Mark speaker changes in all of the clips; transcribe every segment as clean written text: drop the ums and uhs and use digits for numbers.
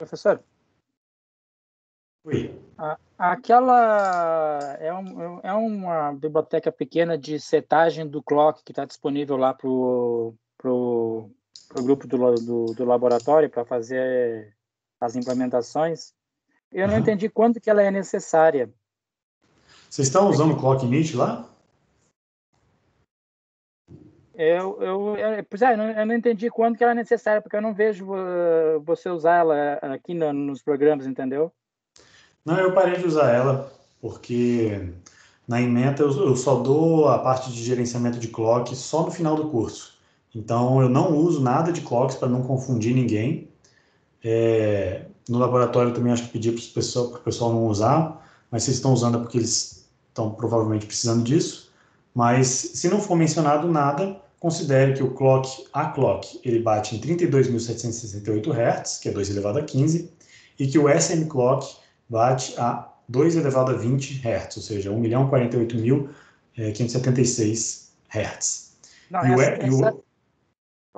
Speaker 1: Professor,
Speaker 2: Oi.
Speaker 1: aquela é uma biblioteca pequena de setagem do clock que está disponível lá para o grupo do laboratório para fazer as implementações. Eu não entendi quando que ela é necessária.
Speaker 2: Vocês estão usando o Clock Init lá?
Speaker 1: Eu não entendi quando que ela é necessária, porque eu não vejo você usar ela aqui nos programas, entendeu?
Speaker 2: Não, eu parei de usar ela, porque na ementa eu só dou a parte de gerenciamento de clock só no final do curso. Então eu não uso nada de clocks para não confundir ninguém. No laboratório também acho que pedi para o pessoal não usar, mas vocês estão usando é porque eles estão provavelmente precisando disso. Mas se não for mencionado nada, considere que a clock, ele bate em 32.768 Hz, que é 2 elevado a 15, e que o SM clock bate a 2 elevado a 20 Hz, ou seja, 1.048.576 Hz.
Speaker 1: Não,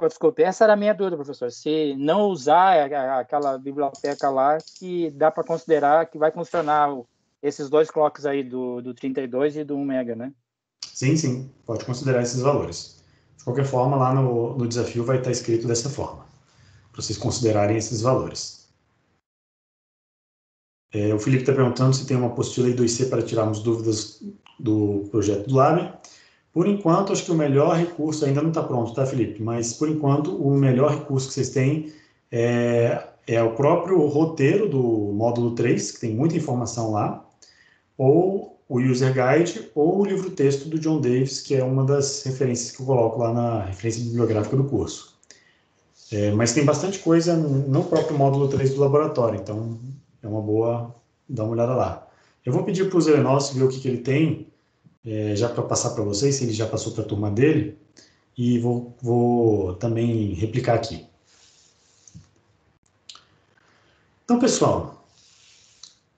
Speaker 1: desculpe, essa era a minha dúvida, professor. Se não usar aquela biblioteca lá, que dá para considerar que vai funcionar esses dois clocks aí do 32 e do 1 mega, né?
Speaker 2: Sim, pode considerar esses valores. De qualquer forma, lá no desafio vai estar escrito dessa forma, para vocês considerarem esses valores. O Felipe está perguntando se tem uma apostila I2C para tirarmos dúvidas do projeto do Lab. Por enquanto, acho que o melhor recurso, ainda não está pronto, tá, Felipe? Mas, por enquanto, o melhor recurso que vocês têm é o próprio roteiro do módulo 3, que tem muita informação lá, ou o User Guide, ou o livro-texto do John Davis, que é uma das referências que eu coloco lá na referência bibliográfica do curso. Mas tem bastante coisa no próprio módulo 3 do laboratório, então é uma boa dar uma olhada lá. Eu vou pedir para o Zelenovski ver o que ele tem, já para passar para vocês, se ele já passou para a turma dele, e vou também replicar aqui. Então, pessoal,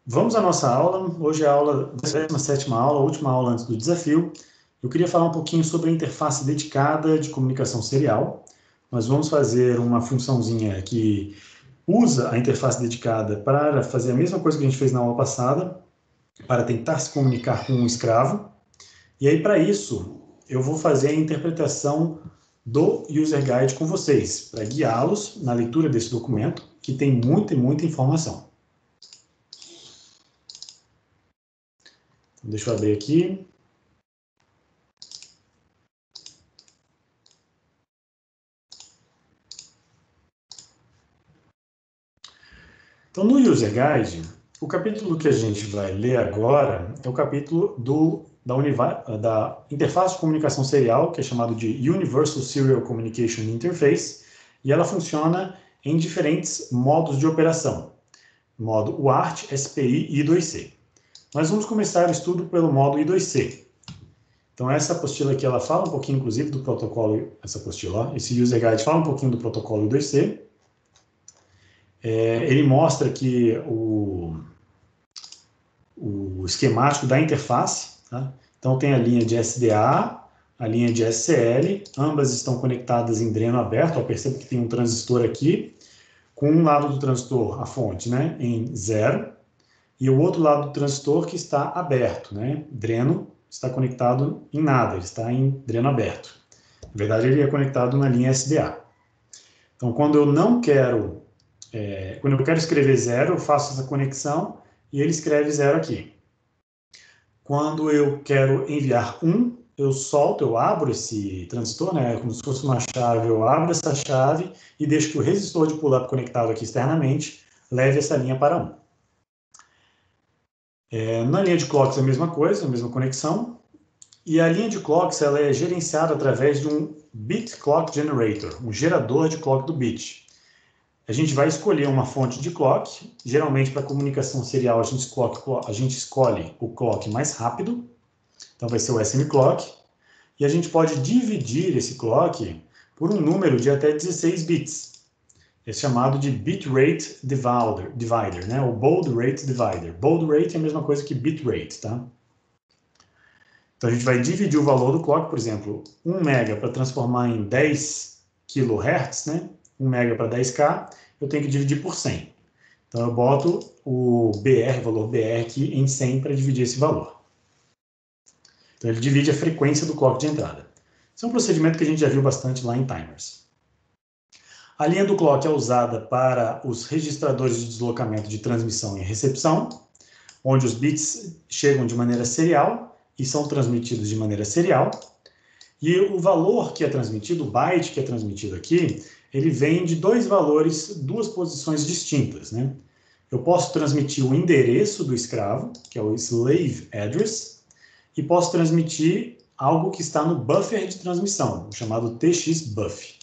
Speaker 2: vamos à nossa aula. Hoje é a aula, 17ª aula, a última aula antes do desafio. Eu queria falar um pouquinho sobre a interface dedicada de comunicação serial. Nós vamos fazer uma funçãozinha que usa a interface dedicada para fazer a mesma coisa que a gente fez na aula passada, para tentar se comunicar com um escravo. E aí, para isso, eu vou fazer a interpretação do User Guide com vocês, para guiá-los na leitura desse documento, que tem muita informação. Então, deixa eu abrir aqui. Então, no User Guide, o capítulo que a gente vai ler agora é o capítulo da interface de comunicação serial, que é chamado de Universal Serial Communication Interface, e ela funciona em diferentes modos de operação. Modo UART, SPI e I2C. Nós vamos começar o estudo pelo modo I2C. Então, essa apostila aqui, ela fala um pouquinho, inclusive, do protocolo, esse User Guide fala um pouquinho do protocolo I2C. Ele mostra aqui o esquemático da interface, tá? Então tem a linha de SDA, a linha de SCL, ambas estão conectadas em dreno aberto. Perceba que tem um transistor aqui, com um lado do transistor, a fonte, né, em 0, e o outro lado do transistor que está aberto, né, dreno está conectado em nada, ele está em dreno aberto. Na verdade, ele é conectado na linha SDA. Então, quando eu não quero, quando eu quero escrever 0, eu faço essa conexão e ele escreve 0 aqui. Quando eu quero enviar 1, eu solto, eu abro esse transistor, né, como se fosse uma chave, eu abro essa chave e deixo que o resistor de pull-up conectado aqui externamente leve essa linha para 1. Na linha de clocks é a mesma coisa, a mesma conexão, e a linha de clocks ela é gerenciada através de um bit clock generator, um gerador de clock do bit. A gente vai escolher uma fonte de clock, geralmente para comunicação serial a gente escolhe o clock mais rápido, então vai ser o SM clock, e a gente pode dividir esse clock por um número de até 16 bits. É chamado de bitrate divider, né? O baud rate divider. Baud rate é a mesma coisa que bitrate, tá? Então a gente vai dividir o valor do clock, por exemplo, 1 mega para transformar em 10 kHz, né? 1 mega para 10K, eu tenho que dividir por 100. Então, eu boto o BR, valor BR aqui em 100 para dividir esse valor. Então, ele divide a frequência do clock de entrada. Esse é um procedimento que a gente já viu bastante lá em timers. A linha do clock é usada para os registradores de deslocamento de transmissão e recepção, onde os bits chegam de maneira serial e são transmitidos de maneira serial. E o valor que é transmitido, o byte que é transmitido aqui, ele vem de dois valores, duas posições distintas, né? Eu posso transmitir o endereço do escravo, que é o slave address, e posso transmitir algo que está no buffer de transmissão, chamado txbuff.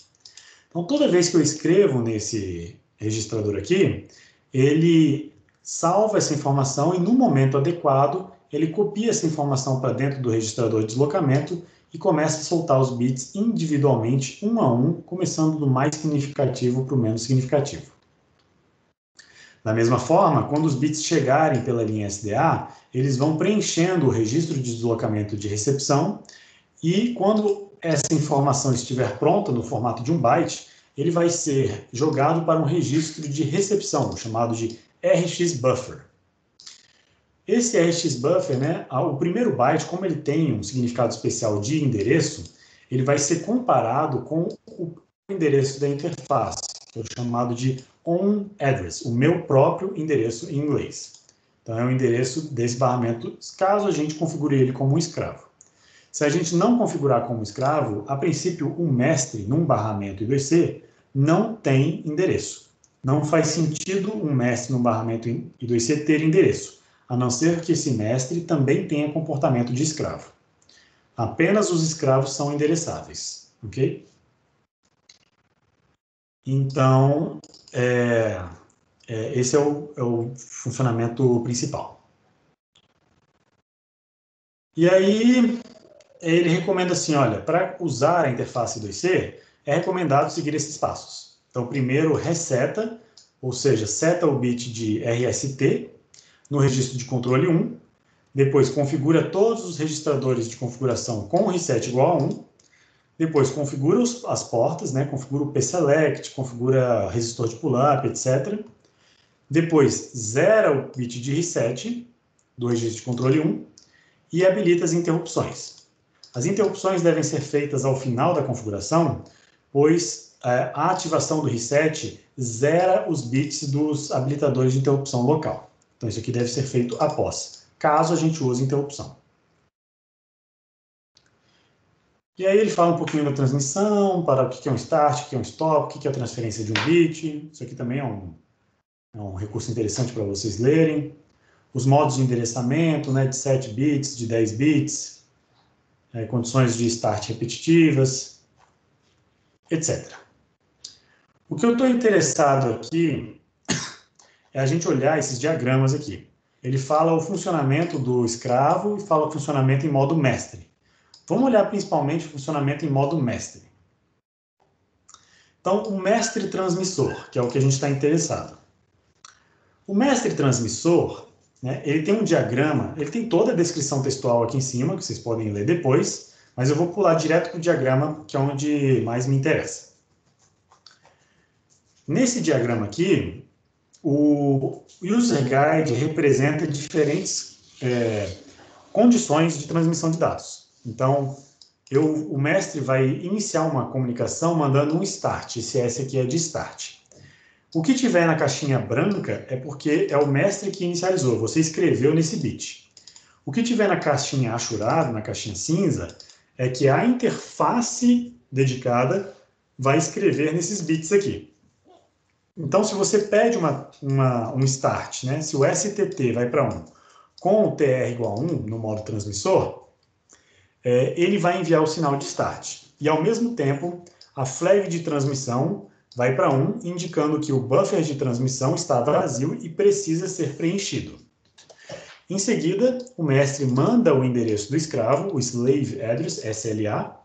Speaker 2: Então, toda vez que eu escrevo nesse registrador aqui, ele salva essa informação e, no momento adequado, ele copia essa informação para dentro do registrador de deslocamento e começa a soltar os bits individualmente, um a um, começando do mais significativo para o menos significativo. Da mesma forma, quando os bits chegarem pela linha SDA, eles vão preenchendo o registro de deslocamento de recepção e, quando essa informação estiver pronta no formato de um byte, ele vai ser jogado para um registro de recepção, chamado de RxBuffer. Esse RxBuffer, né, o primeiro byte, como ele tem um significado especial de endereço, ele vai ser comparado com o endereço da interface, que é o chamado de own address, o meu próprio endereço em inglês. Então, é o endereço desse barramento, caso a gente configure ele como um escravo. Se a gente não configurar como escravo, a princípio, o mestre num barramento I2C não tem endereço. Não faz sentido um mestre num barramento I2C ter endereço, a não ser que esse mestre também tenha comportamento de escravo. Apenas os escravos são endereçáveis, ok? Então, esse é o funcionamento principal. E aí, ele recomenda assim, olha, para usar a interface I2C, é recomendado seguir esses passos. Então, primeiro, reseta, ou seja, seta o bit de RST no registro de controle 1, depois configura todos os registradores de configuração com reset igual a 1, depois configura as portas, né, configura o pselect, configura resistor de pull-up, etc. Depois, zera o bit de reset do registro de controle 1 e habilita as interrupções. As interrupções devem ser feitas ao final da configuração, pois a ativação do reset zera os bits dos habilitadores de interrupção local. Então, isso aqui deve ser feito após, caso a gente use interrupção. E aí ele fala um pouquinho da transmissão, para o que é um start, o que é um stop, o que é a transferência de um bit. Isso aqui também é um recurso interessante para vocês lerem. Os modos de endereçamento, né, de 7 bits, de 10 bits, condições de start repetitivas, etc. O que eu estou interessado aqui é a gente olhar esses diagramas aqui. Ele fala o funcionamento do escravo e fala o funcionamento em modo mestre. Vamos olhar principalmente o funcionamento em modo mestre. Então, o mestre transmissor, que é o que a gente está interessado. O mestre transmissor, né, ele tem um diagrama, ele tem toda a descrição textual aqui em cima, que vocês podem ler depois, mas eu vou pular direto para o diagrama, que é onde mais me interessa. Nesse diagrama aqui, o user guide representa diferentes condições de transmissão de dados. Então, o mestre vai iniciar uma comunicação mandando um start. Esse S aqui é de start. O que tiver na caixinha branca é porque é o mestre que inicializou. Você escreveu nesse bit. O que tiver na caixinha achurada, na caixinha cinza, é que a interface dedicada vai escrever nesses bits aqui. Então, se você pede um start, né? Se o STT vai para 1 com o TR igual a 1 no modo transmissor, ele vai enviar o sinal de start. E, ao mesmo tempo, a flag de transmissão vai para 1, indicando que o buffer de transmissão está vazio e precisa ser preenchido. Em seguida, o mestre manda o endereço do escravo, o slave address, SLA,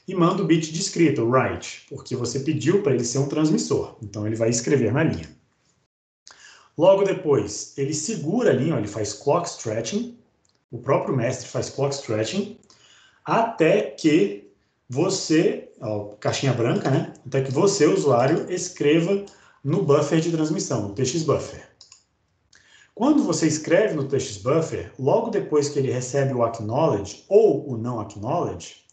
Speaker 2: e manda o bit de escrita, o write, porque você pediu para ele ser um transmissor. Então, ele vai escrever na linha. Logo depois, ele segura a linha, ele faz clock stretching, o próprio mestre faz clock stretching, até que você, caixinha branca, né? Até que você, usuário, escreva no buffer de transmissão, no txbuffer. Quando você escreve no TXBuffer, logo depois que ele recebe o acknowledge ou o não acknowledge,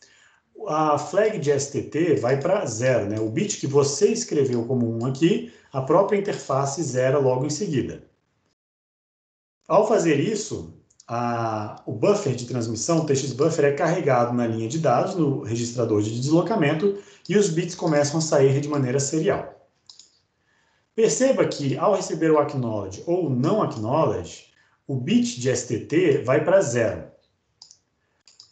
Speaker 2: a flag de STT vai para 0, né? O bit que você escreveu como 1 aqui, a própria interface zera logo em seguida. Ao fazer isso, o buffer de transmissão, o TXBuffer, é carregado na linha de dados, no registrador de deslocamento, e os bits começam a sair de maneira serial. Perceba que, ao receber o acknowledge ou o não acknowledge, o bit de STT vai para 0.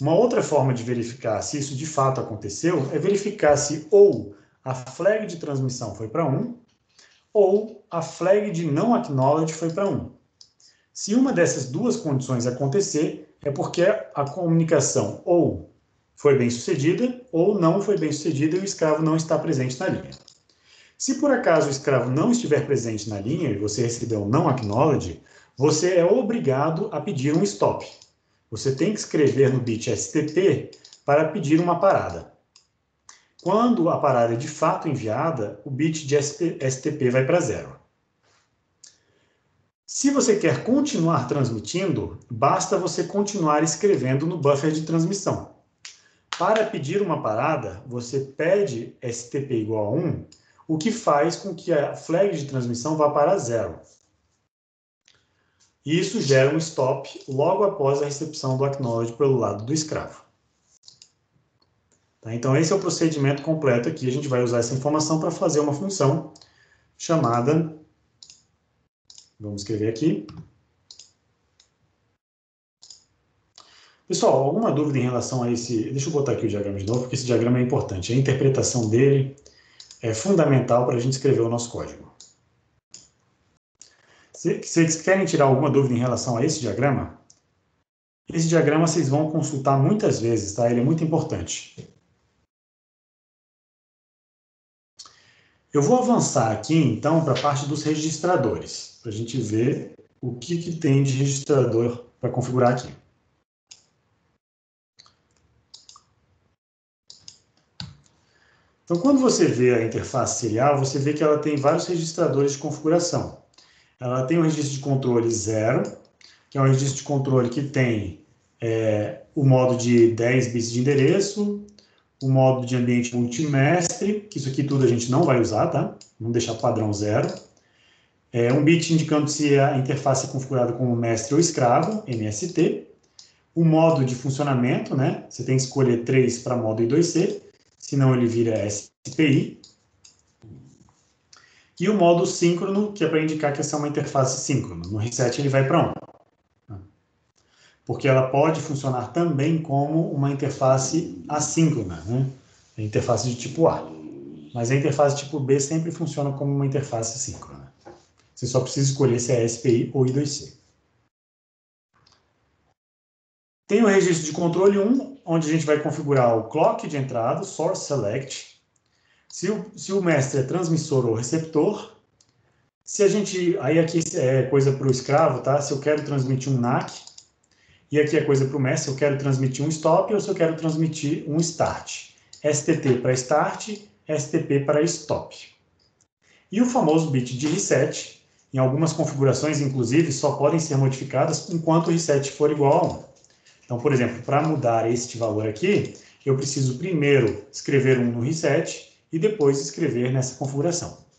Speaker 2: Uma outra forma de verificar se isso de fato aconteceu é verificar se ou a flag de transmissão foi para 1 ou a flag de não acknowledge foi para 1. Se uma dessas duas condições acontecer, é porque a comunicação ou foi bem sucedida ou não foi bem sucedida e o escravo não está presente na linha. Se por acaso o escravo não estiver presente na linha e você recebeu um não acknowledge, você é obrigado a pedir um stop. Você tem que escrever no bit STP para pedir uma parada. Quando a parada é de fato enviada, o bit de STP vai para 0. Se você quer continuar transmitindo, basta você continuar escrevendo no buffer de transmissão. Para pedir uma parada, você pede STP igual a 1, o que faz com que a flag de transmissão vá para 0. E isso gera um stop logo após a recepção do acknowledge pelo lado do escravo. Tá? Então, esse é o procedimento completo aqui. A gente vai usar essa informação para fazer uma função chamada... Vamos escrever aqui. Pessoal, alguma dúvida em relação a esse... Deixa eu botar aqui o diagrama de novo, porque esse diagrama é importante. A interpretação dele é fundamental para a gente escrever o nosso código. Se vocês querem tirar alguma dúvida em relação a esse diagrama vocês vão consultar muitas vezes, tá? Ele é muito importante. Eu vou avançar aqui, então, para a parte dos registradores, para a gente ver o que tem de registrador para configurar aqui. Então, quando você vê a interface serial, você vê que ela tem vários registradores de configuração. Ela tem um registro de controle 0, que é um registro de controle que tem o modo de 10 bits de endereço, o modo de ambiente multimestre, que isso aqui tudo a gente não vai usar, tá? Vamos deixar padrão 0. Um bit indicando se a interface é configurada como mestre ou escravo, MST. O modo de funcionamento, né? Você tem que escolher 3 para modo I2C, senão ele vira SPI. E o modo síncrono, que é para indicar que essa é uma interface síncrona. No reset ele vai para 1. Porque ela pode funcionar também como uma interface assíncrona, né? A interface de tipo A. Mas a interface de tipo B sempre funciona como uma interface síncrona. Você só precisa escolher se é SPI ou I2C. Tem o registro de controle 1, onde a gente vai configurar o clock de entrada, source select. Se o mestre é transmissor ou receptor. Aí aqui é coisa para o escravo, tá? Se eu quero transmitir um NAC, e aqui é coisa para o mestre, se eu quero transmitir um stop ou se eu quero transmitir um start. STT para start, STP para stop. E o famoso bit de reset, em algumas configurações, inclusive, só podem ser modificadas enquanto o reset for igual a 1. Então, por exemplo, para mudar este valor aqui, eu preciso primeiro escrever 1 no reset e depois escrever nessa configuração.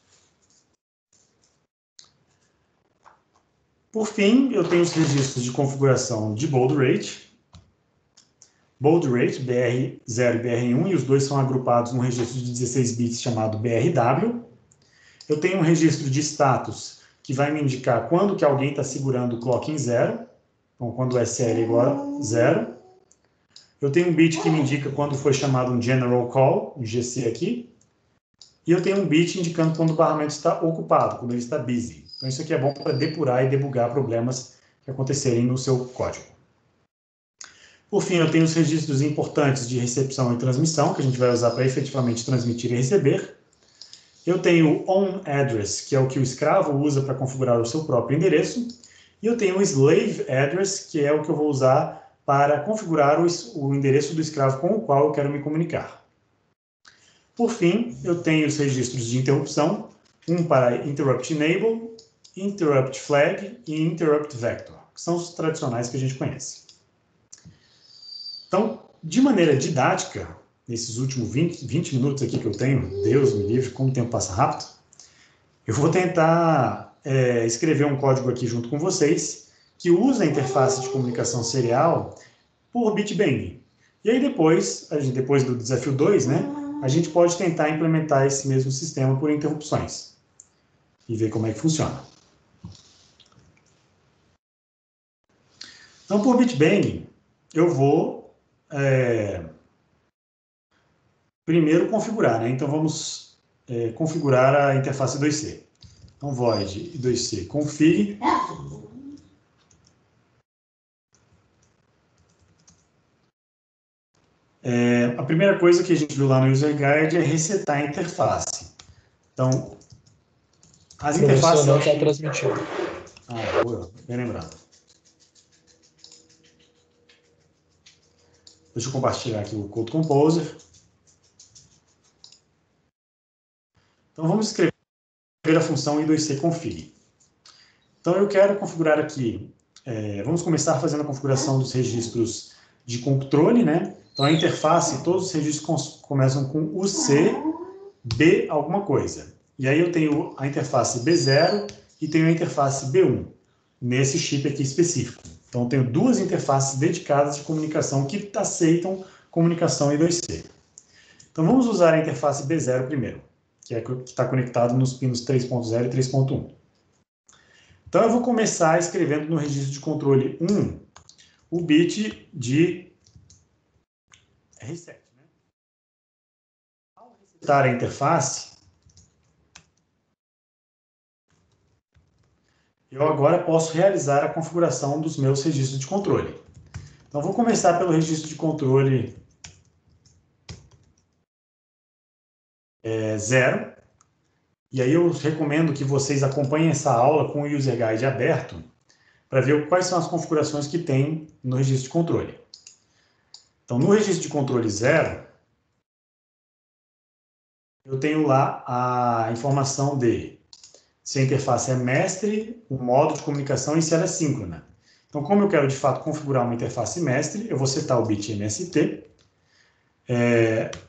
Speaker 2: Por fim, eu tenho os registros de configuração de baud rate, BR0 e BR1, e os dois são agrupados num registro de 16 bits chamado BRW. Eu tenho um registro de status, que vai me indicar quando que alguém está segurando o clock em 0, então quando o SL é igual a 0. Eu tenho um bit que me indica quando foi chamado um general call, um GC aqui, e eu tenho um bit indicando quando o barramento está ocupado, quando ele está busy. Então isso aqui é bom para depurar e debugar problemas que acontecerem no seu código. Por fim, eu tenho os registros importantes de recepção e transmissão, que a gente vai usar para efetivamente transmitir e receber. Eu tenho o onAddress, que é o que o escravo usa para configurar o seu próprio endereço. E eu tenho o slaveAddress, que é o que eu vou usar para configurar o endereço do escravo com o qual eu quero me comunicar. Por fim, eu tenho os registros de interrupção, um para interrupt enable interrupt flag e interrupt vector, que são os tradicionais que a gente conhece. Então, de maneira didática, nesses últimos 20 minutos aqui que eu tenho, Deus me livre, como o tempo passa rápido, eu vou tentar escrever um código aqui junto com vocês que usa a interface de comunicação serial por bitbang. E aí depois do desafio 2, né, a gente pode tentar implementar esse mesmo sistema por interrupções e ver como é que funciona. Então, por bitbang, eu vou primeiro configurar, né? Então, vamos configurar a interface 2C. Então, void 2C config. A primeira coisa que a gente viu lá no user guide é resetar a interface. Então, as interfaces...
Speaker 3: não está transmitindo.
Speaker 2: Boa, bem lembrado. Deixa eu compartilhar aqui o Code Composer. Então, vamos escrever a função i2c config. Então, eu quero configurar aqui... vamos começar fazendo a configuração dos registros de controle, né? Então, a interface, todos os registros começam com UC, B alguma coisa. E aí eu tenho a interface B0 e tenho a interface B1, nesse chip aqui específico. Então, eu tenho duas interfaces dedicadas de comunicação que aceitam comunicação I2C. Então, vamos usar a interface B0 primeiro, que está conectado nos pinos 3.0 e 3.1. Então, eu vou começar escrevendo no registro de controle 1 o bit de reset. Né? Ao resetar a interface, eu agora posso realizar a configuração dos meus registros de controle. Então, vou começar pelo registro de controle 0. E aí eu recomendo que vocês acompanhem essa aula com o User Guide aberto para ver quais são as configurações que tem no registro de controle. Então, no registro de controle 0, eu tenho lá a informação de se a interface é mestre, o modo de comunicação e se ela é síncrona. Então, como eu quero, de fato, configurar uma interface mestre, eu vou setar o bit MST,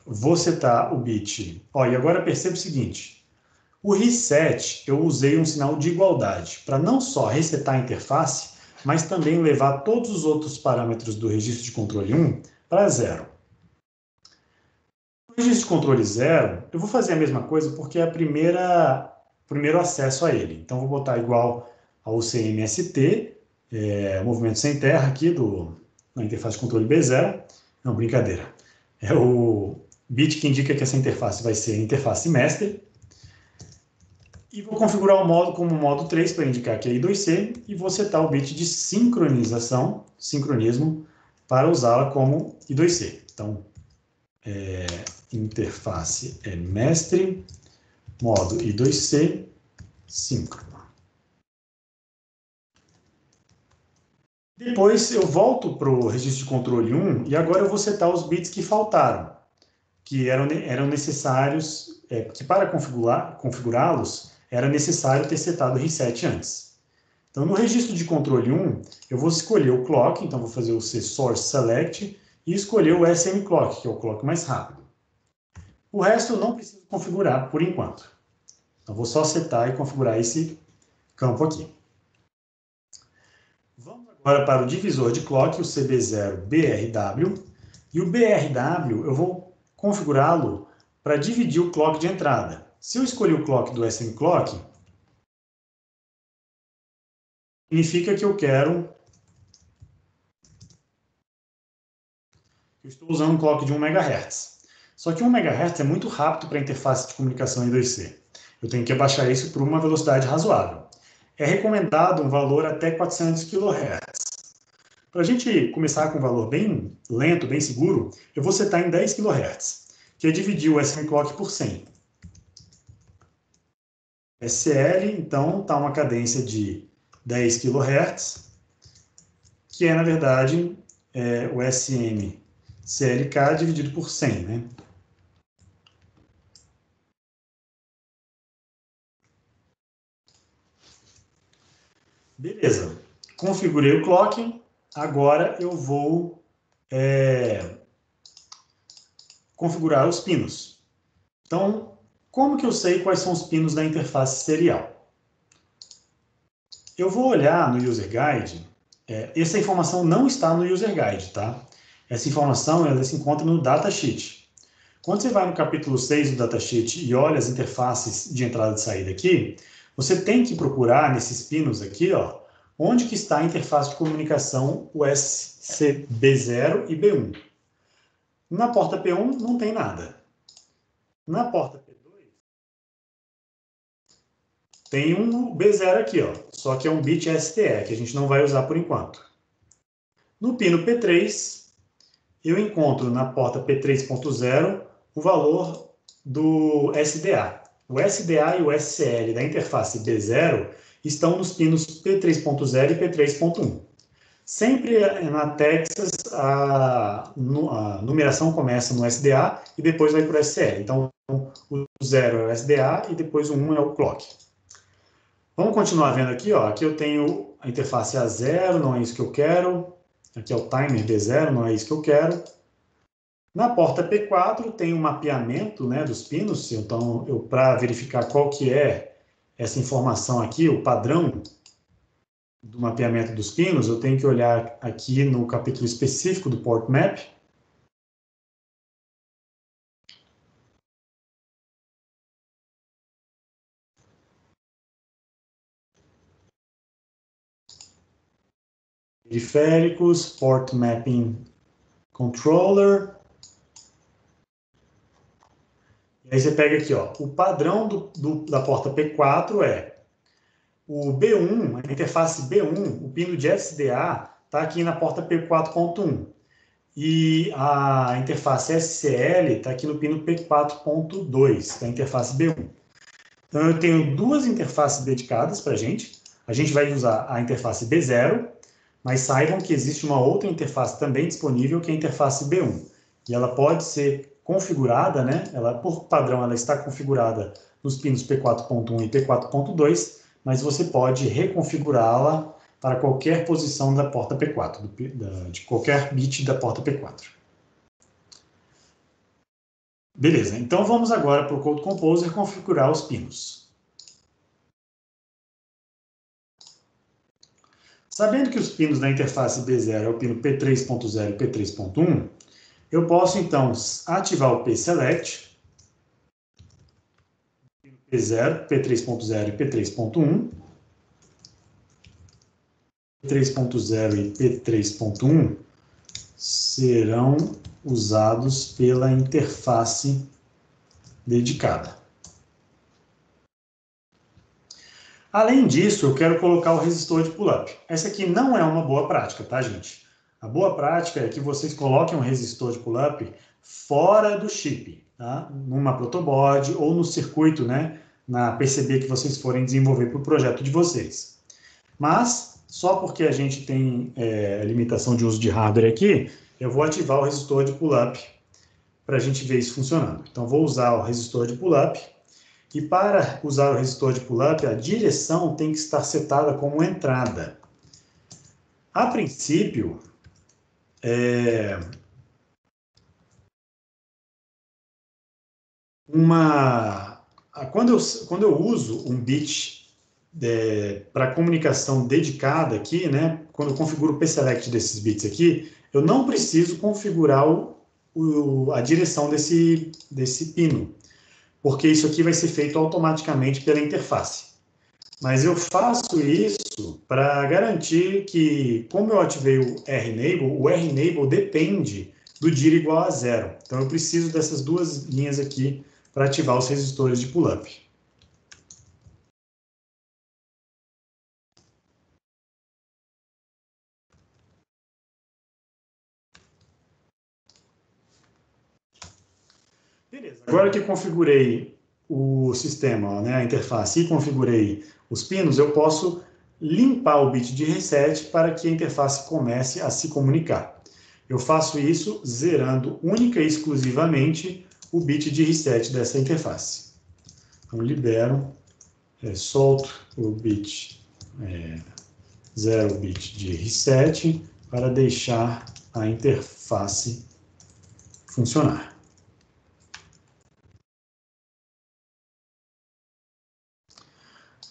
Speaker 2: vou setar o bit... e agora perceba o seguinte, o reset, eu usei um sinal de igualdade, para não só resetar a interface, mas também levar todos os outros parâmetros do registro de controle 1 para 0. No registro de controle 0, eu vou fazer a mesma coisa porque é o primeiro acesso a ele. Então, vou botar igual ao CMST, movimento sem terra aqui na interface de controle B0. Não, brincadeira. É o bit que indica que essa interface vai ser a interface master. E vou configurar o modo como modo 3 para indicar que é I2C e vou setar o bit de sincronismo, para usá-la como I2C. Então, interface é mestre, modo I2C, síncrono. Depois eu volto para o registro de controle 1 e agora eu vou setar os bits que faltaram, que eram necessários, que para configurá-los era necessário ter setado o reset antes. Então, no registro de controle 1, eu vou escolher o clock, então vou fazer o source select e escolher o SM clock, que é o clock mais rápido. O resto eu não preciso configurar por enquanto. Então, vou só setar e configurar esse campo aqui. Vamos agora para o divisor de clock, o CB0BRW. E o BRW eu vou configurá-lo para dividir o clock de entrada. Se eu escolher o clock do SM clock, significa que eu estou usando um clock de 1 MHz. Só que 1 MHz é muito rápido para a interface de comunicação I2C. Eu tenho que abaixar isso para uma velocidade razoável. É recomendado um valor até 400 kHz. Para a gente começar com um valor bem lento, bem seguro, eu vou setar em 10 kHz, que é dividir o SM clock por 100. SL, então, está uma cadência de 10 kHz, que é, na verdade, o SM CLK dividido por 100, né? Beleza. Configurei o clock. Agora eu vou configurar os pinos. Então, como que eu sei quais são os pinos da interface serial? Eu vou olhar no User Guide. Essa informação não está no User Guide, tá? Essa informação ela se encontra no Datasheet. Quando você vai no capítulo 6 do Datasheet e olha as interfaces de entrada e saída aqui, você tem que procurar nesses pinos aqui, ó, onde que está a interface de comunicação USB 0 e B1. Na porta P1 não tem nada. Na porta P2 tem um B0 aqui, ó, só que é um bit STE, que a gente não vai usar por enquanto. No pino P3, eu encontro na porta P3.0 o valor do SDA. O SDA e o SCL da interface B0 estão nos pinos P3.0 e P3.1. Sempre na Texas, a numeração começa no SDA e depois vai para o SCL. Então, o 0 é o SDA e depois o 1 é o clock. Vamos continuar vendo aqui, ó. Aqui eu tenho a interface A0, não é isso que eu quero. Aqui é o timer B0, não é isso que eu quero. Na porta P4 tem um mapeamento, né, dos pinos. Então, para verificar qual que é essa informação aqui, o padrão do mapeamento dos pinos, eu tenho que olhar aqui no capítulo específico do Port Map. Periféricos, Port Mapping Controller. E aí você pega aqui, ó, o padrão da porta P4 é o B1, a interface B1, o pino de SDA está aqui na porta P4.1. E a interface SCL está aqui no pino P4.2, da interface B1. Então, eu tenho duas interfaces dedicadas para a gente. A gente vai usar a interface B0, mas saibam que existe uma outra interface também disponível, que é a interface B1. E ela pode ser configurada, né? Por padrão, ela está configurada nos pinos P4.1 e P4.2, mas você pode reconfigurá-la para qualquer posição da porta P4, de qualquer bit da porta P4. Beleza, então vamos agora para o Code Composer configurar os pinos. Sabendo que os pinos da interface B0 é o pino P3.0 e P3.1, eu posso então ativar o pSelect, P0, P3.0 e P3.1, P3.0 e P3.1 serão usados pela interface dedicada. Além disso, eu quero colocar o resistor de pull-up. Essa aqui não é uma boa prática, tá, gente? A boa prática é que vocês coloquem um resistor de pull-up fora do chip, tá? Numa protoboard ou no circuito, né? Na PCB que vocês forem desenvolver para o projeto de vocês. Mas, só porque a gente tem limitação de uso de hardware aqui, eu vou ativar o resistor de pull-up para a gente ver isso funcionando. Então, vou usar o resistor de pull-up. E para usar o resistor de pull-up, a direção tem que estar setada como entrada. A princípio, quando eu uso um bit para comunicação dedicada aqui, né, quando eu configuro o pSelect desses bits aqui, eu não preciso configurar a direção desse pino, porque isso aqui vai ser feito automaticamente pela interface. Mas eu faço isso para garantir que, como eu ativei o renable depende do dir igual a 0. Então, eu preciso dessas duas linhas aqui para ativar os resistores de pull-up. Beleza. Agora que eu configurei o sistema, né, a interface, e configurei os pinos, eu posso limpar o bit de reset para que a interface comece a se comunicar. Eu faço isso zerando única e exclusivamente o bit de reset dessa interface. Então, libero, solto o bit 0 bit de reset para deixar a interface funcionar.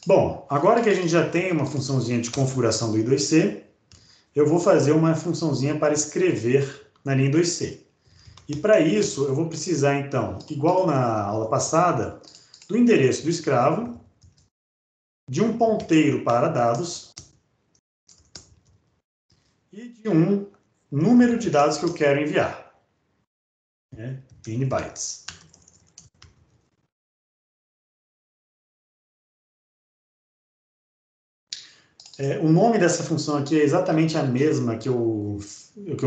Speaker 2: Bom, agora que a gente já tem uma funçãozinha de configuração do I2C, eu vou fazer uma funçãozinha para escrever na linha 2C. E para isso, eu vou precisar, então, igual na aula passada, do endereço do escravo, de um ponteiro para dados e de um número de dados que eu quero enviar, né? N bytes. O nome dessa função aqui é exatamente a mesma que eu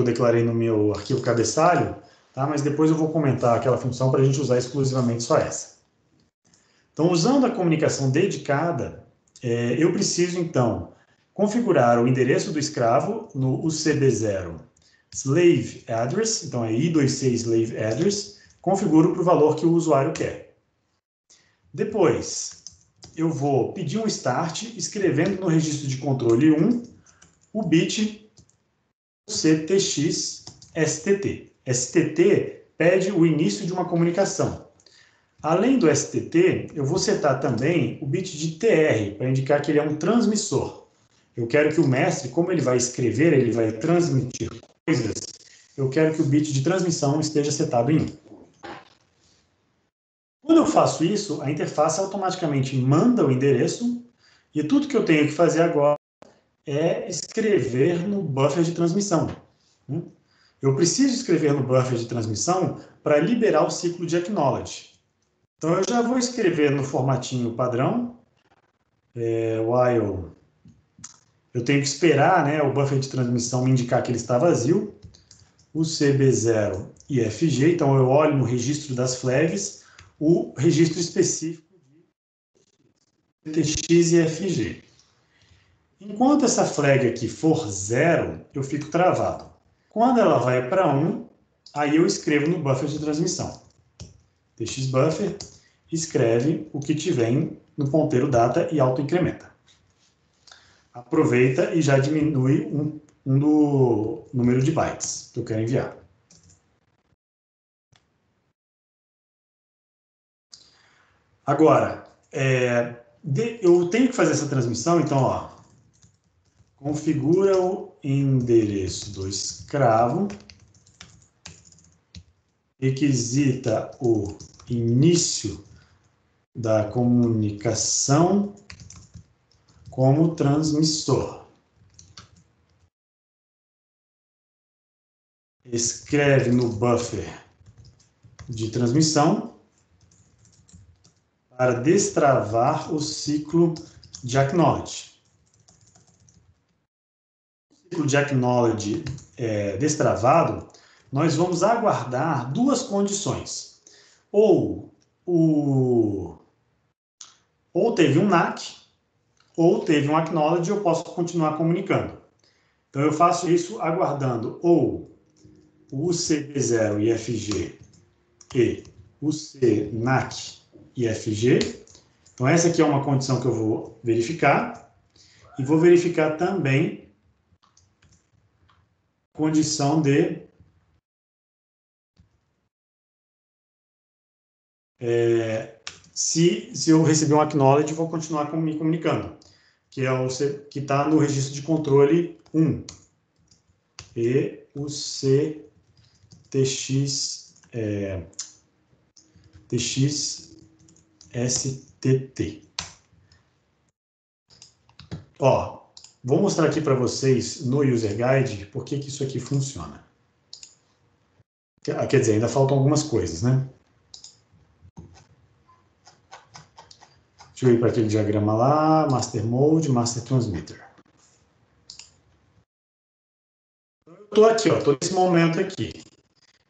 Speaker 2: declarei no meu arquivo cabeçalho, tá? Mas depois eu vou comentar aquela função para a gente usar exclusivamente só essa. Então, usando a comunicação dedicada, eu preciso, então, configurar o endereço do escravo no UCB0 slave address, então é I2C slave address, configuro para o valor que o usuário quer. Depois, eu vou pedir um start, escrevendo no registro de controle 1 o bit CTX STT. STT pede o início de uma comunicação. Além do STT, eu vou setar também o bit de TR, para indicar que ele é um transmissor. Eu quero que o mestre, como ele vai escrever, ele vai transmitir coisas, eu quero que o bit de transmissão esteja setado em 1. Quando eu faço isso, a interface automaticamente manda o endereço e tudo que eu tenho que fazer agora é escrever no buffer de transmissão. Eu preciso escrever no buffer de transmissão para liberar o ciclo de acknowledge. Então, eu já vou escrever no formatinho padrão, while eu tenho que esperar, né, o buffer de transmissão me indicar que ele está vazio, o CB0 e FG, então eu olho no registro das flags, o registro específico de TX e FG. Enquanto essa flag aqui for 0, eu fico travado. Quando ela vai para 1, aí eu escrevo no buffer de transmissão. TXBuffer escreve o que tiver no ponteiro data e autoincrementa. Aproveita e já diminui um do número de bytes que eu quero enviar. Agora, eu tenho que fazer essa transmissão, então, ó, configura o endereço do escravo, requisita o início da comunicação como transmissor. Escreve no buffer de transmissão para destravar o ciclo de acknowledge. O ciclo de acknowledge destravado, nós vamos aguardar duas condições. Ou teve um NAC, ou teve um acknowledge, eu posso continuar comunicando. Então, eu faço isso aguardando ou o CB0 IFG e o CNAC IFG. Então, essa aqui é uma condição que eu vou verificar. E vou verificar também a condição de se eu receber um acknowledge, vou continuar me comunicando, que é o que está no registro de controle 1. E o TX STT. Ó, vou mostrar aqui para vocês no User Guide por que isso aqui funciona. Quer dizer, ainda faltam algumas coisas, né? Deixa eu ir para aquele diagrama lá, Master Mode, Master Transmitter. Eu estou aqui, estou nesse momento aqui.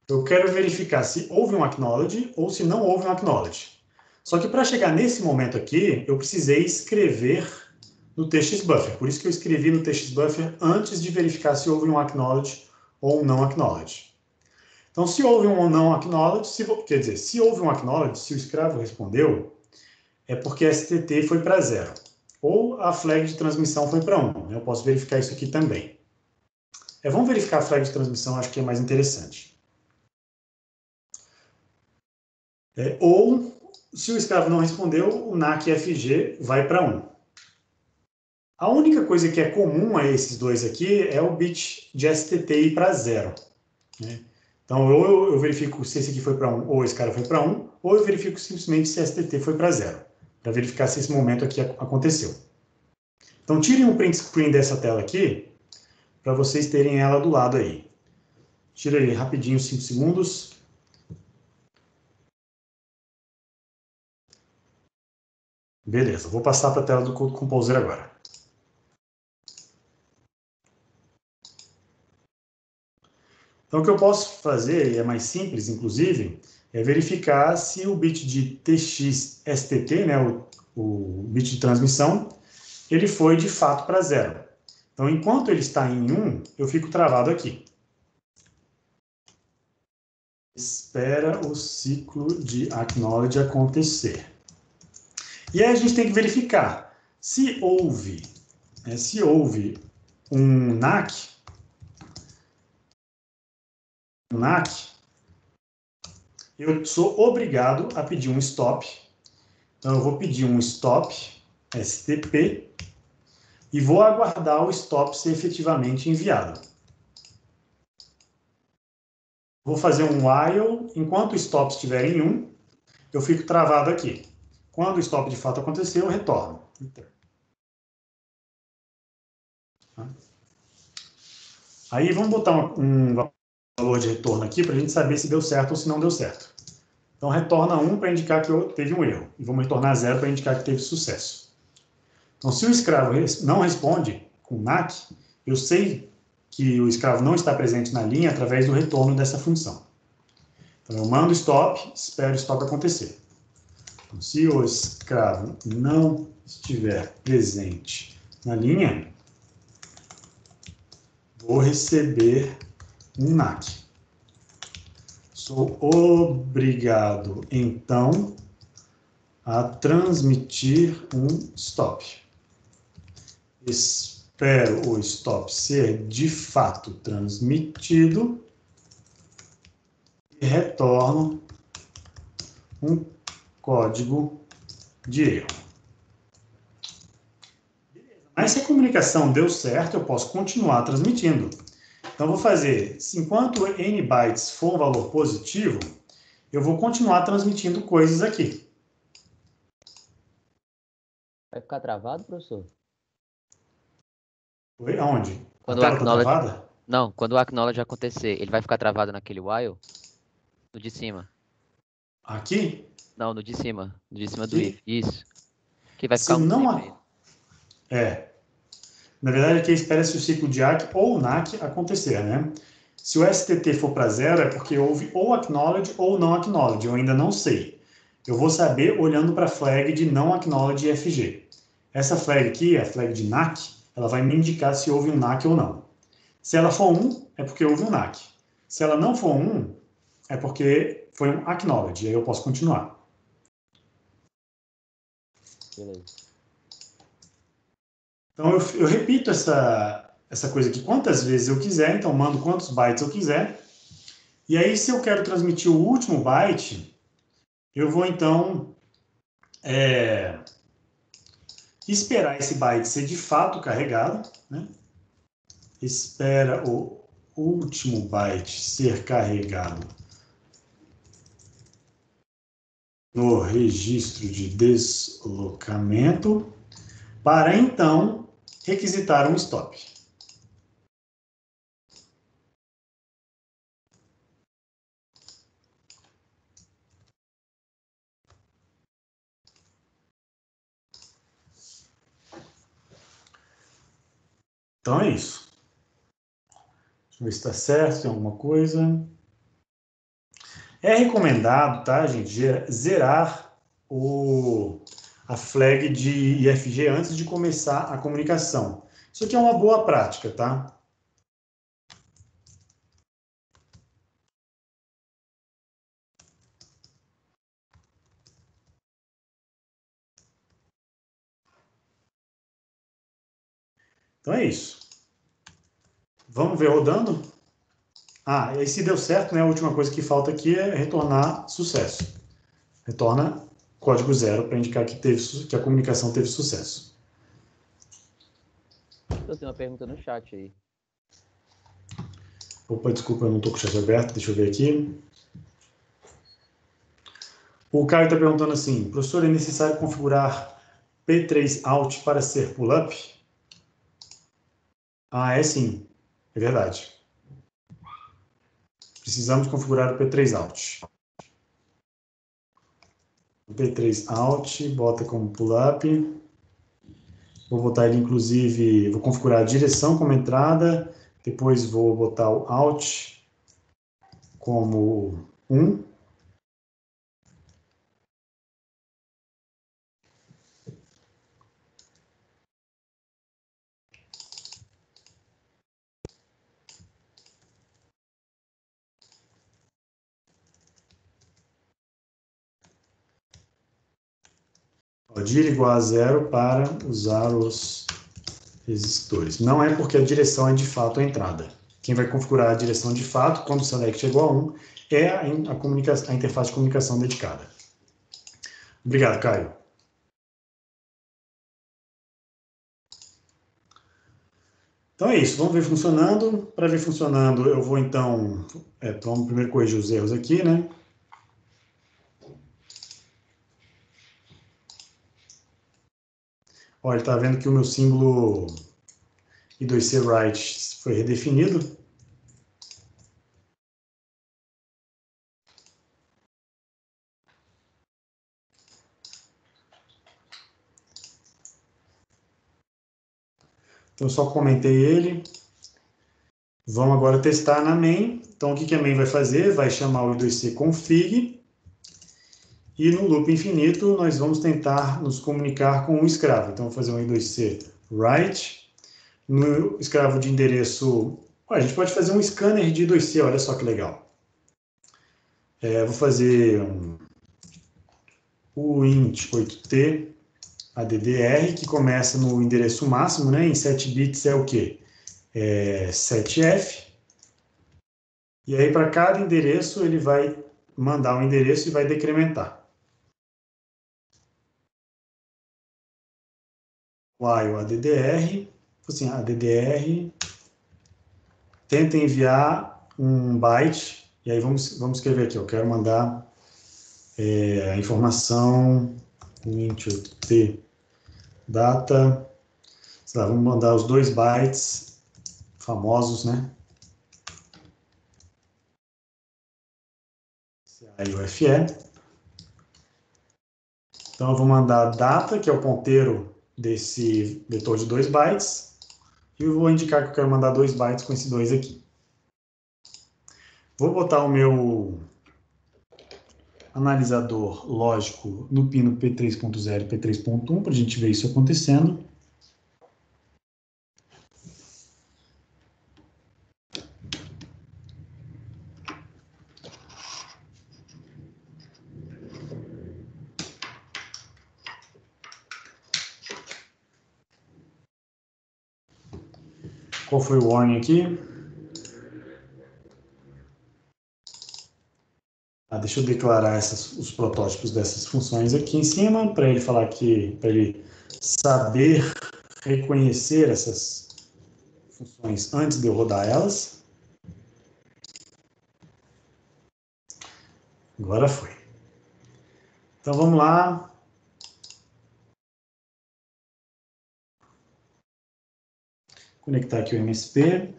Speaker 2: Eu quero verificar se houve um acknowledge ou se não houve um acknowledge. Só que para chegar nesse momento aqui, eu precisei escrever no TXBuffer. Por isso que eu escrevi no TXBuffer antes de verificar se houve um acknowledge ou um não acknowledge. Então, se houve um não acknowledge, quer dizer, se houve um acknowledge, se o escravo respondeu, é porque a STT foi para 0. ou a flag de transmissão foi para 1. Eu posso verificar isso aqui também. Vamos verificar a flag de transmissão, acho que é mais interessante. Ou, se o escravo não respondeu, o NAC FG vai para 1. A única coisa que é comum a esses dois aqui é o bit de STT ir para 0. Né? Então, ou eu verifico se esse aqui foi para 1 ou esse cara foi para 1, ou eu verifico simplesmente se STT foi para 0, para verificar se esse momento aqui aconteceu. Então, tirem um print screen dessa tela aqui, para vocês terem ela do lado aí. Tira aí rapidinho, 5 segundos. Beleza, vou passar para a tela do Code Composer agora. Então, o que eu posso fazer, e é mais simples, inclusive, é verificar se o bit de TX-STT, né, o bit de transmissão, ele foi de fato para 0. Então, enquanto ele está em 1, eu fico travado aqui. Espera o ciclo de acknowledge acontecer. E aí a gente tem que verificar se houve um NAC, eu sou obrigado a pedir um stop. Então, eu vou pedir um stop STP e vou aguardar o stop ser efetivamente enviado. Vou fazer um while, enquanto o stop estiver em 1, eu fico travado aqui. Quando o stop de fato acontecer, eu retorno. Aí vamos botar um valor de retorno aqui para a gente saber se deu certo ou se não deu certo. Então retorna 1 para indicar que teve um erro. E vamos retornar 0 para indicar que teve sucesso. Então se o escravo não responde com NAC, eu sei que o escravo não está presente na linha através do retorno dessa função. Então eu mando stop, espero o stop acontecer. Então, se o escravo não estiver presente na linha, vou receber um NAC. Sou obrigado, então, a transmitir um stop. Espero o stop ser de fato transmitido e retorno um código de erro. Mas se a comunicação deu certo, eu posso continuar transmitindo. Então, vou fazer, enquanto n bytes for um valor positivo, eu vou continuar transmitindo coisas aqui.
Speaker 3: Vai ficar travado, professor?
Speaker 2: Oi, aonde?
Speaker 3: Quando
Speaker 2: a
Speaker 3: o
Speaker 2: tela está
Speaker 3: acknowledge...
Speaker 2: travada?
Speaker 3: Não, quando o acknowledge acontecer, ele vai ficar travado naquele while? No de cima?
Speaker 2: Aqui?
Speaker 3: Não, no de cima. No de cima do
Speaker 2: Aqui?
Speaker 3: if. Isso. Que vai
Speaker 2: Se
Speaker 3: ficar um
Speaker 2: não...
Speaker 3: tempo ainda.
Speaker 2: Na verdade, aqui espera-se o ciclo de ACK ou NAC acontecer, né? Se o STT for para 0, é porque houve ou acknowledge ou não acknowledge. Eu ainda não sei. Eu vou saber olhando para a flag de não acknowledge FG. Essa flag aqui, a flag de NAC, ela vai me indicar se houve um NAC ou não. Se ela for 1, é porque houve um NAC. Se ela não for 1, é porque foi um acknowledge. Aí eu posso continuar.
Speaker 3: Beleza.
Speaker 2: Então, eu repito essa coisa aqui quantas vezes eu quiser, então mando quantos bytes eu quiser. E aí, se eu quero transmitir o último byte, eu vou, então, esperar esse byte ser de fato carregado, né? Espera o último byte ser carregado no registro de deslocamento, para, então, requisitar um stop. Então é isso. Deixa eu ver se está certo, tem alguma coisa. É recomendado, tá, gente, zerar a flag de IFG antes de começar a comunicação. Isso aqui é uma boa prática, tá? Então é isso. Vamos ver rodando? Ah, e se deu certo, né, a última coisa que falta aqui é retornar sucesso. Retorna código 0 para indicar que a comunicação teve sucesso.
Speaker 3: Eu tenho uma pergunta no chat aí.
Speaker 2: Opa, desculpa, eu não estou com o chat aberto, deixa eu ver aqui. O Caio está perguntando assim, professor, é necessário configurar P3Out para ser pull-up? Ah, é sim, é verdade. Precisamos configurar o P3Out. O P3Out, bota como pull-up. Vou botar ele, inclusive, vou configurar a direção como entrada, depois vou botar o Out como 1. Dir igual a 0 para usar os resistores. Não é porque a direção é de fato a entrada. Quem vai configurar a direção de fato, quando o select é igual a 1, é a interface de comunicação dedicada. Obrigado, Caio. Então é isso, vamos ver funcionando. Para ver funcionando, eu vou então, vamos primeiro corrigir os erros aqui, né? Olha, está vendo que o meu símbolo I2C write foi redefinido. Então, eu só comentei ele. Vamos agora testar na main. Então, o que a main vai fazer? Vai chamar o I2C config. E no loop infinito, nós vamos tentar nos comunicar com o escravo. Então, vou fazer um I2C write. No escravo de endereço... a gente pode fazer um scanner de I2C, olha só que legal. Vou fazer o int 8t addr, que começa no endereço máximo, né? Em 7 bits é o quê? 7f. E aí, para cada endereço, ele vai mandar um endereço e vai decrementar. While addr, assim, addr, tenta enviar um byte, e aí vamos escrever aqui, eu quero mandar a informação int8t data, sei lá, vamos mandar os 2 bytes famosos, né? CAIUFE. Então, eu vou mandar data, que é o ponteiro desse vetor de 2 bytes, e eu vou indicar que eu quero mandar 2 bytes com esse 2 aqui. Vou botar o meu analisador lógico no pino P3.0 e P3.1 para a gente ver isso acontecendo. Qual foi o warning aqui? Deixa eu declarar os protótipos dessas funções aqui em cima, para ele falar que, para ele saber reconhecer essas funções antes de eu rodar elas. Agora foi. Então vamos lá. Conectar aqui o MSP.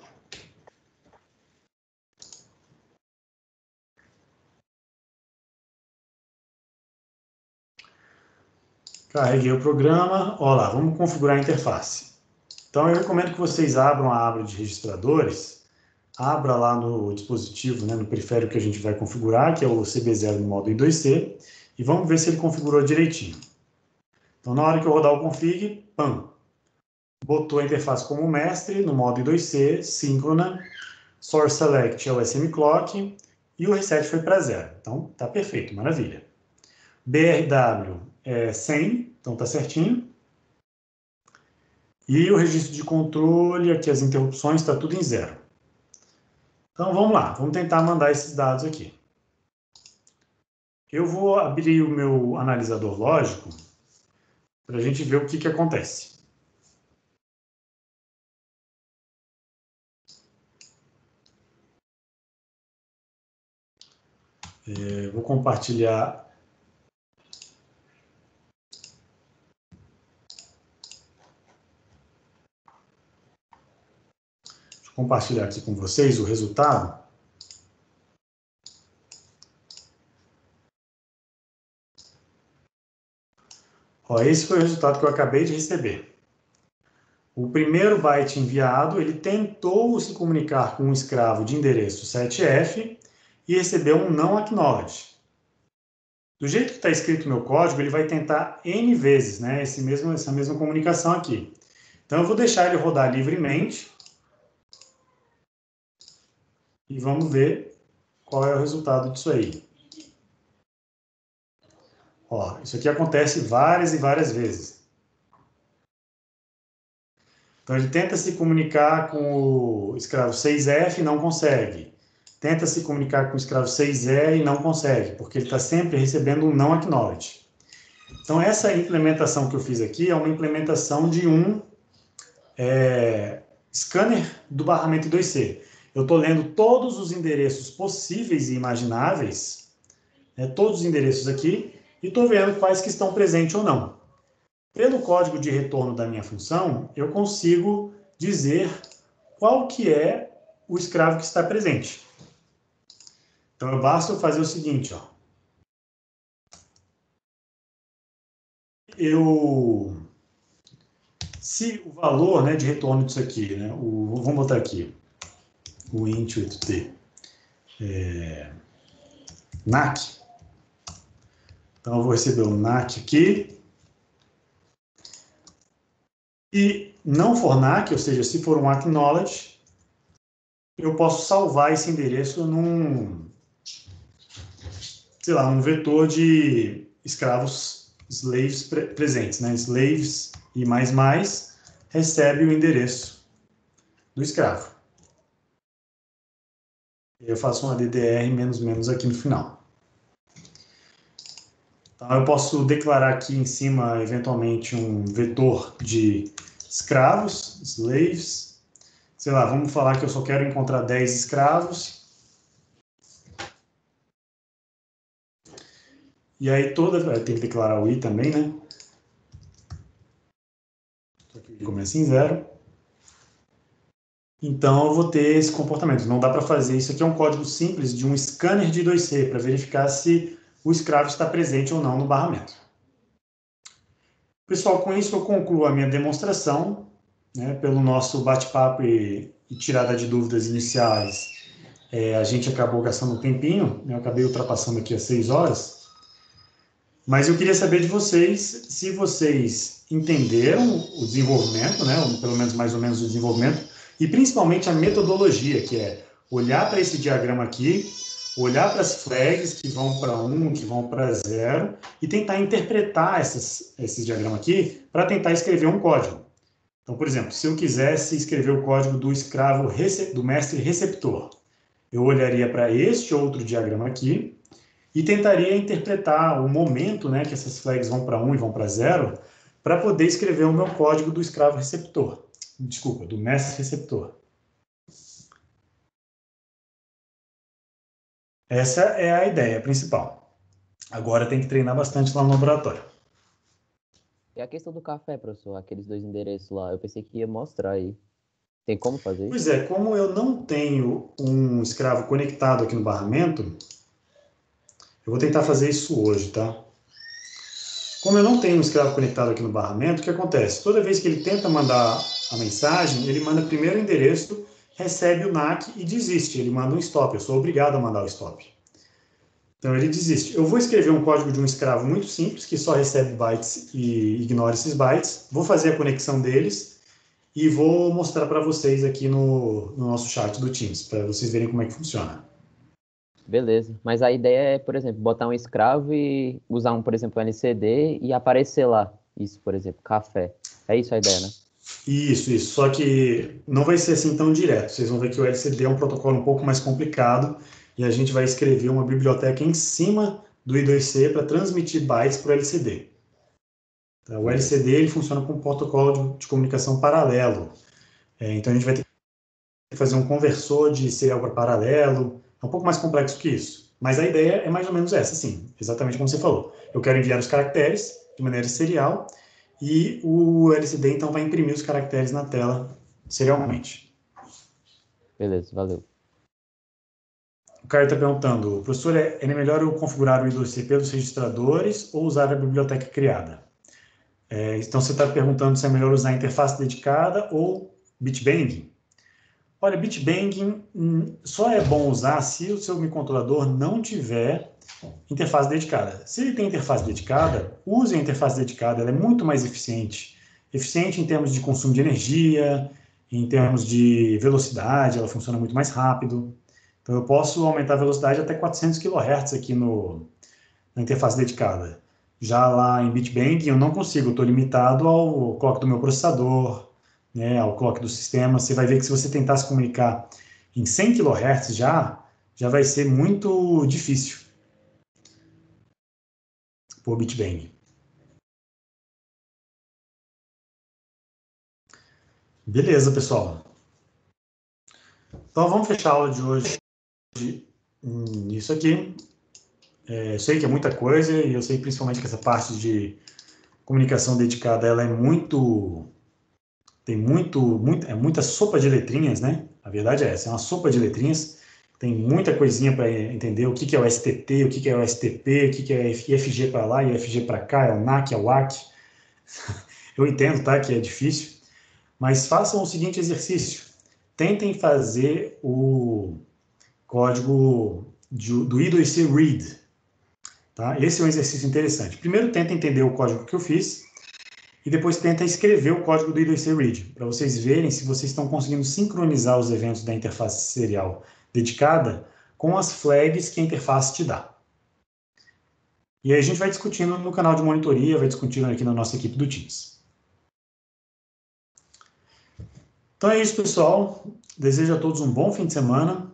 Speaker 2: Carreguei o programa. Olha lá, vamos configurar a interface. Então, eu recomendo que vocês abram a aba de registradores, abra lá no dispositivo, né, no periférico que a gente vai configurar, que é o CB0 no modo I2C, e vamos ver se ele configurou direitinho. Então, na hora que eu rodar o config, pam, botou a interface como mestre, no modo I2C, síncrona, source select é o SM clock, e o reset foi para 0. Então, tá perfeito, maravilha. BRW é 100, então tá certinho. E o registro de controle, aqui as interrupções, está tudo em 0. Então, vamos lá. Vamos tentar mandar esses dados aqui. Eu vou abrir o meu analisador lógico para a gente ver o que acontece. Vou compartilhar. Deixa eu compartilhar aqui com vocês o resultado. Ó, esse foi o resultado que eu acabei de receber. O primeiro byte enviado, ele tentou se comunicar com um escravo de endereço 7F e recebeu um não acknowledge. Do jeito que está escrito no meu código, ele vai tentar N vezes, né, essa mesma comunicação aqui. Então, eu vou deixar ele rodar livremente e vamos ver qual é o resultado disso aí. Ó, isso aqui acontece várias e várias vezes. Então, ele tenta se comunicar com o escravo 6F e não consegue. Tenta se comunicar com o escravo 6E e não consegue, porque ele está sempre recebendo um não acknowledge. Então, essa implementação que eu fiz aqui é uma implementação de um scanner do barramento 2C. Eu estou lendo todos os endereços possíveis e imagináveis, né, todos os endereços aqui, e estou vendo quais que estão presentes ou não. Pelo código de retorno da minha função, eu consigo dizer qual que é o escravo que está presente. Então, basta eu fazer o seguinte, ó. Se o valor, né, de retorno disso aqui, né, vamos botar aqui, o int 8t, NAC. Então, eu vou receber o NAC aqui. E não for NAC, ou seja, se for um acknowledge, eu posso salvar esse endereço num, sei lá, um vetor de escravos slaves presentes, né? Slaves e mais recebe o endereço do escravo. Eu faço uma DDR menos aqui no final. Então, eu posso declarar aqui em cima, eventualmente, um vetor de escravos, slaves. Sei lá, vamos falar que eu só quero encontrar 10 escravos. E aí tem que declarar o i também, né? Só que ele começa em 0. Então, eu vou ter esse comportamento. Não dá para fazer. Isso aqui é um código simples de um scanner de 2C, para verificar se o escravo está presente ou não no barramento. Pessoal, com isso eu concluo a minha demonstração, né? Pelo nosso bate-papo e tirada de dúvidas iniciais, a gente acabou gastando um tempinho, né? Eu acabei ultrapassando aqui as 6 horas. Mas eu queria saber de vocês se vocês entenderam o desenvolvimento, né? Ou pelo menos mais ou menos o desenvolvimento, e principalmente a metodologia, que é olhar para esse diagrama aqui, olhar para as flags que vão para 1, que vão para 0, e tentar interpretar esse diagrama aqui para tentar escrever um código. Então, por exemplo, se eu quisesse escrever o código do escravo, do mestre receptor, eu olharia para este outro diagrama aqui e tentaria interpretar o momento, né, que essas flags vão para 1 e vão para 0, para poder escrever o meu código do escravo receptor. Desculpa, do mestre receptor. Essa é a ideia principal. Agora tem que treinar bastante lá no laboratório.
Speaker 3: E a questão do café, professor, aqueles 2 endereços lá, eu pensei que ia mostrar aí. Tem como fazer isso?
Speaker 2: Pois é, como eu não tenho um escravo conectado aqui no barramento, eu vou tentar fazer isso hoje, tá? Como eu não tenho um escravo conectado aqui no barramento, o que acontece? Toda vez que ele tenta mandar a mensagem, ele manda primeiro o endereço, recebe o NAC e desiste. Ele manda um stop. Eu sou obrigado a mandar o stop. Então ele desiste. Eu vou escrever um código de um escravo muito simples, que só recebe bytes e ignora esses bytes. Vou fazer a conexão deles e vou mostrar para vocês aqui no nosso chat do Teams, para vocês verem como é que funciona.
Speaker 3: Beleza. Mas a ideia é, por exemplo, botar um escravo e usar por exemplo, um LCD e aparecer lá. Isso, por exemplo, café. É isso a ideia, né?
Speaker 2: Isso. Só que não vai ser assim tão direto. Vocês vão ver que o LCD é um protocolo um pouco mais complicado e a gente vai escrever uma biblioteca em cima do I2C para transmitir bytes para o LCD. Tá? O LCD ele funciona com um protocolo de comunicação paralelo. Então a gente vai ter que fazer um conversor de serial para paralelo. É um pouco mais complexo que isso. Mas a ideia é mais ou menos essa, sim. Exatamente como você falou. Eu quero enviar os caracteres de maneira serial e o LCD, então, vai imprimir os caracteres na tela serialmente.
Speaker 3: Beleza, valeu.
Speaker 2: O cara está perguntando, professor, é melhor eu configurar o I2C pelos registradores ou usar a biblioteca criada? Então, você está perguntando se é melhor usar a interface dedicada ou bitbang? Olha, bitbang só é bom usar se o seu microcontrolador não tiver interface dedicada. Se ele tem interface dedicada, use a interface dedicada, ela é muito mais eficiente. Eficiente em termos de consumo de energia, em termos de velocidade, ela funciona muito mais rápido. Então, eu posso aumentar a velocidade até 400 kHz aqui na interface dedicada. Já lá em bitbang, eu não consigo, eu estou limitado ao clock do meu processador, né, ao clock do sistema. Você vai ver que se você tentar se comunicar em 100 kHz já vai ser muito difícil por bitbang. Beleza, pessoal. Então, vamos fechar a aula de hoje nisso aqui. Eu sei que é muita coisa e eu sei principalmente que essa parte de comunicação dedicada, ela é é muita sopa de letrinhas, né? A verdade é essa, é uma sopa de letrinhas. Tem muita coisinha para entender o que é o STT, o que é o STP, o que é IFG para lá, IFG para cá, é o NAC, é o AC. Eu entendo, tá, que é difícil, mas façam o seguinte exercício. Tentem fazer o código do I2C read. Tá? Esse é um exercício interessante. Primeiro, tenta entender o código que eu fiz e depois tenta escrever o código do I2C read, para vocês verem se vocês estão conseguindo sincronizar os eventos da interface serial dedicada com as flags que a interface te dá. E aí a gente vai discutindo no canal de monitoria, vai discutindo aqui na nossa equipe do Teams. Então é isso, pessoal. Desejo a todos um bom fim de semana.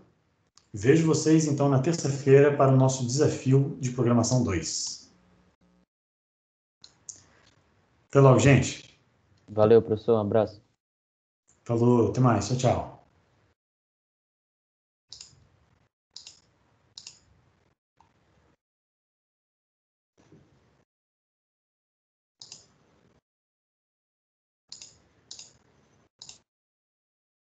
Speaker 2: Vejo vocês, então, na terça-feira para o nosso desafio de programação 2. Até logo, gente.
Speaker 3: Valeu, professor. Um abraço.
Speaker 2: Falou, até mais. Tchau, tchau.